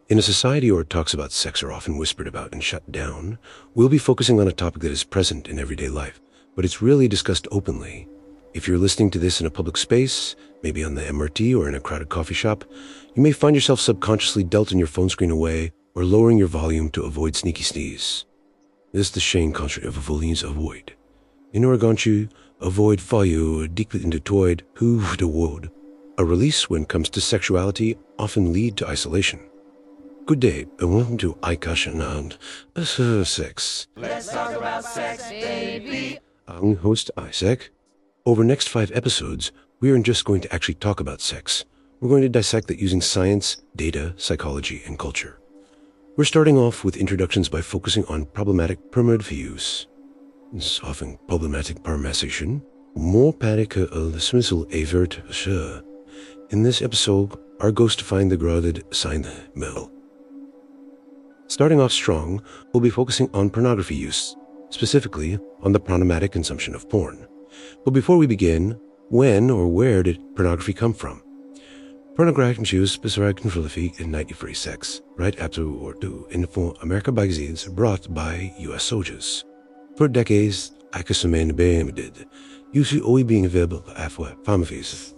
In a society where talks about sex are often whispered about and shut down, we'll be focusing on a topic that is present in everyday life, but it's rarely discussed openly. If you're listening to this in a public space, maybe on the MRT or in a crowded coffee shop, you may find yourself subconsciously delting your phone screen away or lowering your volume to avoid sneaky sneeze. This is the Shane country of avoidance avoid. In Oregon, avoid follow deeply into toid who the would. A release when it comes to sexuality often lead to isolation. Good day and welcome to iCushion and Sex. Let's talk about sex, baby. I'm host Isaac. Over the next 5 episodes, we aren't just going to actually talk about sex. We're going to dissect it using science, data, psychology, and culture. We're starting off with introductions by focusing on problematic pornography use. It's often problematic parmesation. More panic dismissal avert sure. In this episode, our ghost to find the grounded sign mill. Starting off strong, we'll be focusing on pornography use, specifically on the problematic consumption of porn. But before we begin, when or where did pornography come from? Pornography use specific in 1946, right after World War II, in American magazines brought by U.S. soldiers. For decades, Akasuman did, usually only being available after pharmacies.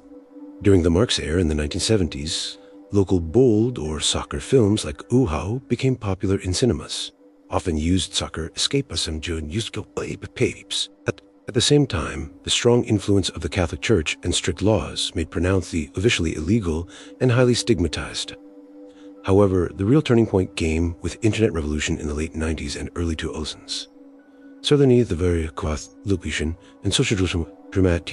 During the Marx era in the 1970s, local bold or soccer films like Uho became popular in cinemas. Often used soccer escapism during musical papes. At the same time, the strong influence of the Catholic Church and strict laws made pornography officially illegal and highly stigmatized. However, the real turning point came with internet revolution in the late 90s and early 2000s. Certainly, the very quath location and social dramatic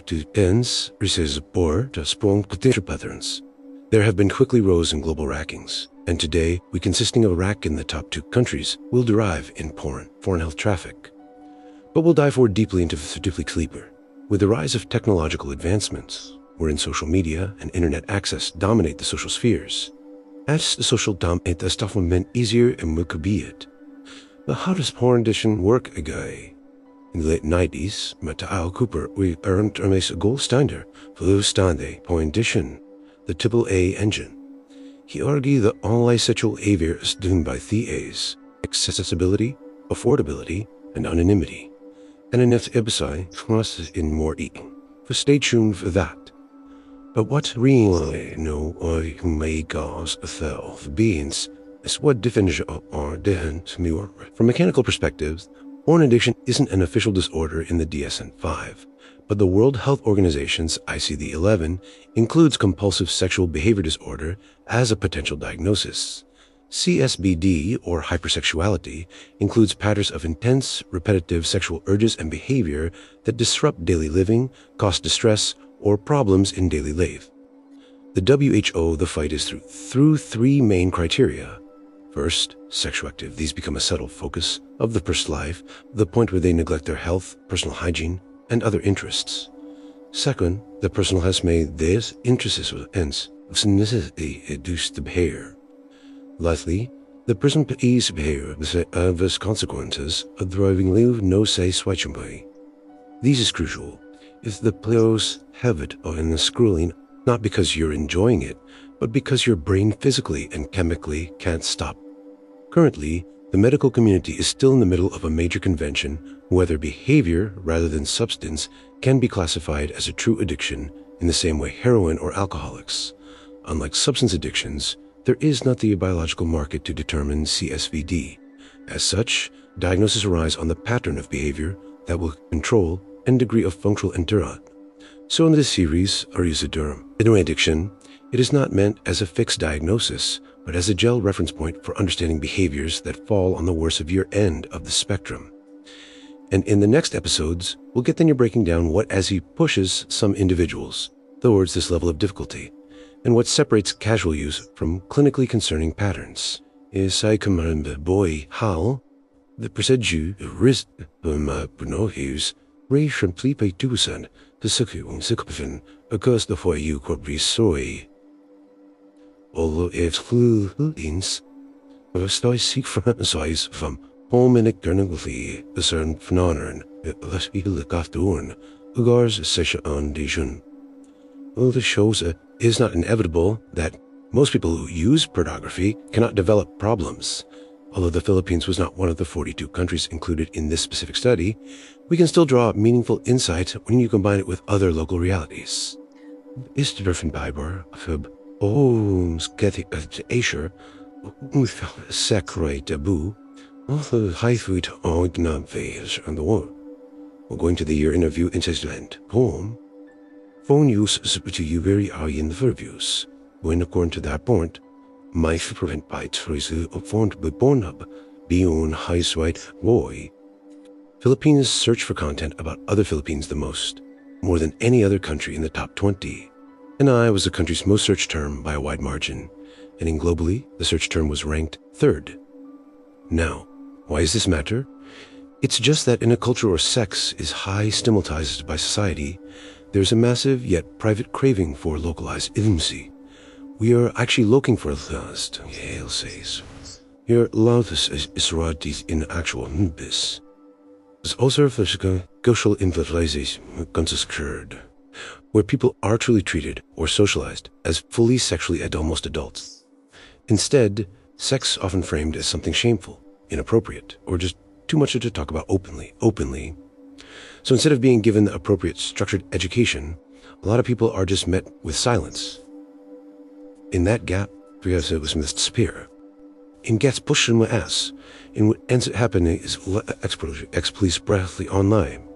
to ends receives poor to strong potential patterns. There have been quickly rose in global rankings, and today we consisting of a rank in the top 2 countries will derive in foreign health traffic. But we'll dive more deeply into the certificate sleeper. With the rise of technological advancements, wherein social media and internet access dominate the social spheres, as the social dominate the stuff meant easier and more could be it. But how does porn edition work again? In the late 90s, Al Cooper we earned a gold standard for the Stande porn edition, the AAA engine. He argued that online sexual behavior is doomed by TAs, accessibility, affordability, and anonymity. And in this episode, was in more eating. So stay tuned for that. But what really know I may cause self beings is what definition are different more. From mechanical perspectives, porn addiction isn't an official disorder in the DSM-5, but the World Health Organization's ICD-11 includes compulsive sexual behavior disorder as a potential diagnosis. CSBD, or hypersexuality, includes patterns of intense, repetitive sexual urges and behavior that disrupt daily living, cause distress, or problems in daily life. The WHO, the fight is through 3 main criteria. First, sexual activity. These become a settled focus of the person's life, the point where they neglect their health, personal hygiene, and other interests. Second, the person has made these interests ends of necessity induce the behavior. Lastly, the person is behavior with adverse consequences of driving live no say switching by. This is crucial. If the players have it or in the scrolling, not because you're enjoying it, but because your brain physically and chemically can't stop. Currently, the medical community is still in the middle of a major convention whether behavior rather than substance can be classified as a true addiction in the same way heroin or alcoholics. Unlike substance addictions, there is not the biological market to determine CSVD. As such, diagnoses arise on the pattern of behavior that will control and degree of functional endurance. So in this series, our use of term addiction, it is not meant as a fixed diagnosis, but as a gel reference point for understanding behaviors that fall on the worst severe end of the spectrum. And in the next episodes, we'll get then you're breaking down what as he pushes some individuals towards this level of difficulty, and what separates casual use from clinically concerning patterns. Is I command boy how the procedure risk use ration flippe 2% to second occurs the for you could be soy. Although if fluins stoi seek from size from home and eternally a certain phenomenon, let's be look after one, regards session on dijon. Well, this shows it is not inevitable that Most people who use pornography cannot develop problems. Although the Philippines was not one of the 42 countries included in this specific study, we can still draw meaningful insight when you combine it with other local realities. Is de Bijber hub sketty Asher with sacred taboo, the high food on phase and the war. We're going to the year interview in Switzerland. Home. Phone use to you very high in the reviews. When according to that point, my prevent bites for his formed by Pornhub, beyond high swipe boy. Filipinos search for content about other Philippines the most, more than any other country in the top 20. And I was the country's most searched term by a wide margin, and in globally, the search term was ranked 3rd. Now, why does this matter? It's just that in a culture where sex is high stigmatized by society, there's a massive yet private craving for localized intimacy. We are actually looking for lust, Yale says. Your loudest is radies in actual nubis. There's also physical social influences occurred, where people are truly treated or socialized as fully sexually almost adults. Instead, sex often framed as something shameful, inappropriate, or just too much to talk about openly. So instead of being given the appropriate structured education, a lot of people are just met with silence. In that gap, because it was missed spear. In gets pushed in my ass, in what ends up happening is police breathly online.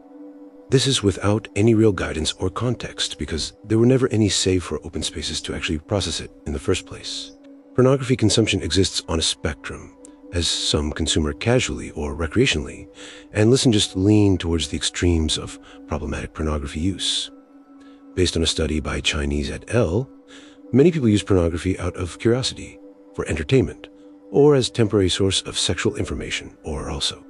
This is without any real guidance or context because there were never any safe or open spaces to actually process it in the first place. Pornography consumption exists on a spectrum, as some consume it casually or recreationally, and listen just lean towards the extremes of problematic pornography use. Based on a study by Chinese et al., many people use pornography out of curiosity, for entertainment, or as temporary source of sexual information, or also.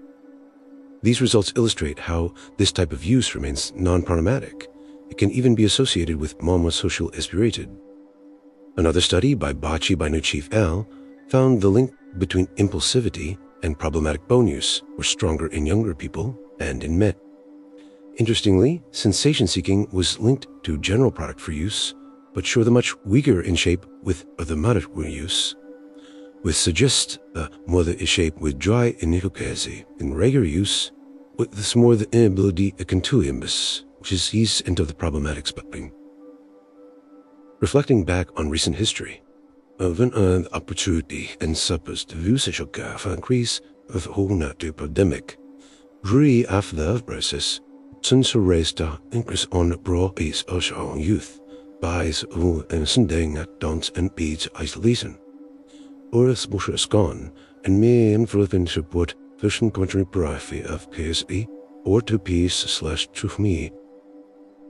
These results illustrate how this type of use remains non-problematic. It can even be associated with mono-social aspirated. Another study by Banucci et al. Found the link between impulsivity and problematic bone use were stronger in younger people and in men. Interestingly, sensation seeking was linked to general product for use, but show the much weaker in shape with the moderate use, which suggests the more the shape with dry inefficacy in regular use, with this more the inability to contuimbus, which is ease into the problematic spectrum. Reflecting back on recent history, of an opportunity and supposed usage of increase of whole not pandemic, really after the process, since a race to increase on broad base of our youth, buys who and sending at dance and beads isolation. Or as bush is gone, and may influence support vision pornography of KSE or to peace/to me.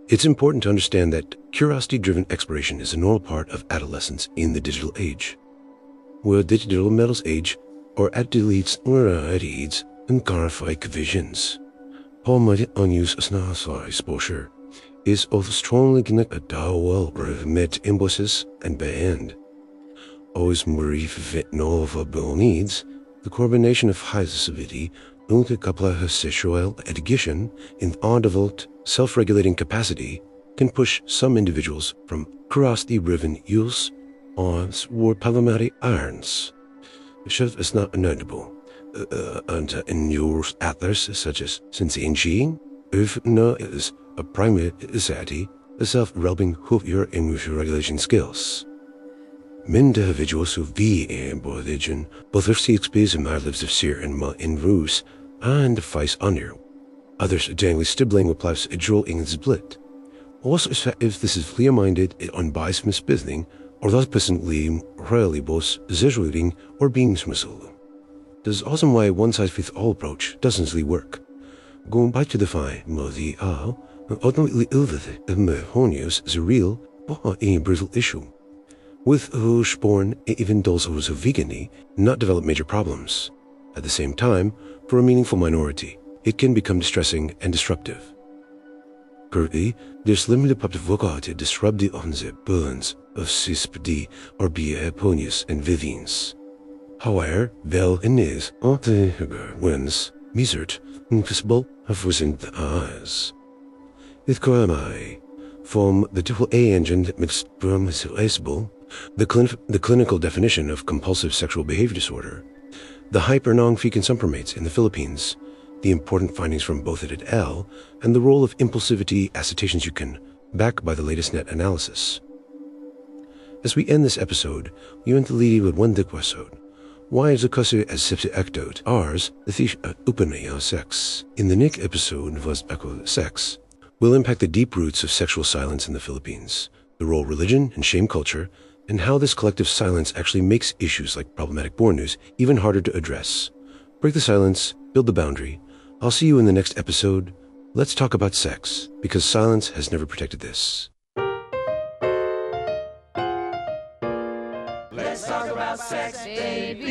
It's important to understand that curiosity-driven exploration is a normal part of adolescence in the digital age. Where digital metals age or at deletes varieties and graphic visions. Palmate unused snarl exposure is also strongly connected to how well met impulses and band. Always more fit nova bill needs, the combination of high sensitivity and couple of sexual education in undeveloped self-regulating capacity can push some individuals from curiosity-driven use on or problematic irons. The shift is not notable. And in your others such as sensing, if no is a primary society, a self-releving who your emotional regulation skills. Individuals who be in religion, both of the experience of lives of seer and in ruse, and the face under. Others generally stibbling with plus a draw in split. Also, if this is clear-minded, unbiased misbusiness, or thus personally, rarely both exaggerating or being dismissal. This is also why one-size-fits-all approach doesn't really work. Going back to define the ultimately illness is a real, but a brutal issue. With born even those who are vegan, not develop major problems. At the same time, for a meaningful minority, it can become distressing and disruptive. Currently, there's limited public vocal to disrupt the onset burns of CISPD or ponius and vivians. However, well in is the wins, misert, invisible have risen the eyes. With Koramai, from the AAA engine that makes burn is erasable, The clinical definition of compulsive sexual behavior disorder, the hyper-nong-fik in some primates in the Philippines, the important findings from both et al., and the role of impulsivity acetations backed by the latest net analysis. As we end this episode, we want to leave with one episode. Why is the kasi as sepsi actot ours the thish upanaya sex? In the next episode was sex, we'll impact the deep roots of sexual silence in the Philippines, the role religion and shame culture, and how this collective silence actually makes issues like problematic porn news even harder to address. Break the silence, build the boundary. I'll see you in the next episode. Let's talk about sex, because silence has never protected this. Let's talk about sex, baby.